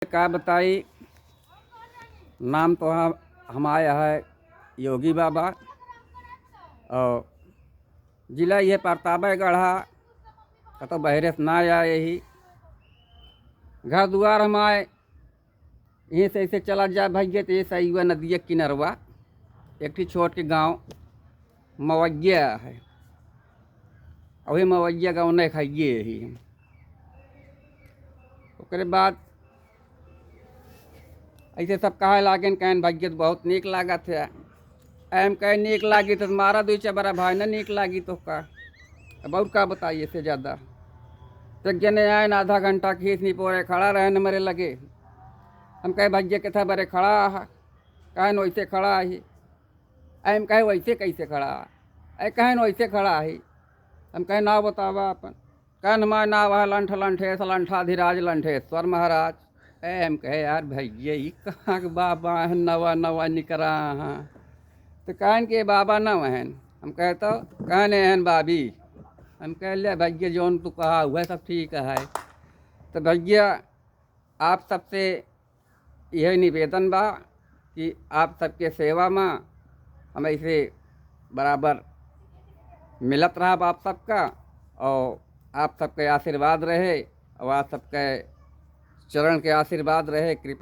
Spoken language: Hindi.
क्या बताई। नाम तो हमारा है योगी बाबा और जिला ये प्रतापगढ़ा का तो बहरे से ना आया यही घर दुआर हमारे यहीं से ऐसे चला जाए भैया तो ये सही हुआ नदिया किनरवा एक ठी छोट के गांव मवैया है और वही मवैया गाँव नहीं खाइए यही उसके बाद ऐसे सब कहे लागे कहन भैया तो बहुत नीक लागत है एम कहे नीक लागी तो मारा दो बड़ा भाई ना नीक लागी तो का अब और का बताइए से ज़्यादा तक जने आए न आधा घंटा खींच नहीं पोरे खड़ा रहे न मेरे लगे हम कहे भैया के था बरे खड़ा है कहन वैसे खड़ा ही एम कहे वैसे कैसे खड़ा है कहन वैसे खड़ा ही हम कहे ना बतावा अपन कहन हमारे नाव है लंठ लंठेश लंठाधिराज लंठेश्वर महाराज एम कहे यार भैया ये कहाँ के बाबा है नवा नवा निकरा हाँ तो कहन के बाबा न वहन हम कहे तो कहने हन बाबी हम कह लिया भैया जौन तू कहा हुआ सब ठीक है तो भैया आप सबसे यह निवेदन बा कि आप सबके सेवा में हम ऐसे बराबर मिलत रहा आप सबका और आप सबके आशीर्वाद रहे और आप सबके चरण के आशीर्वाद रहे कृपा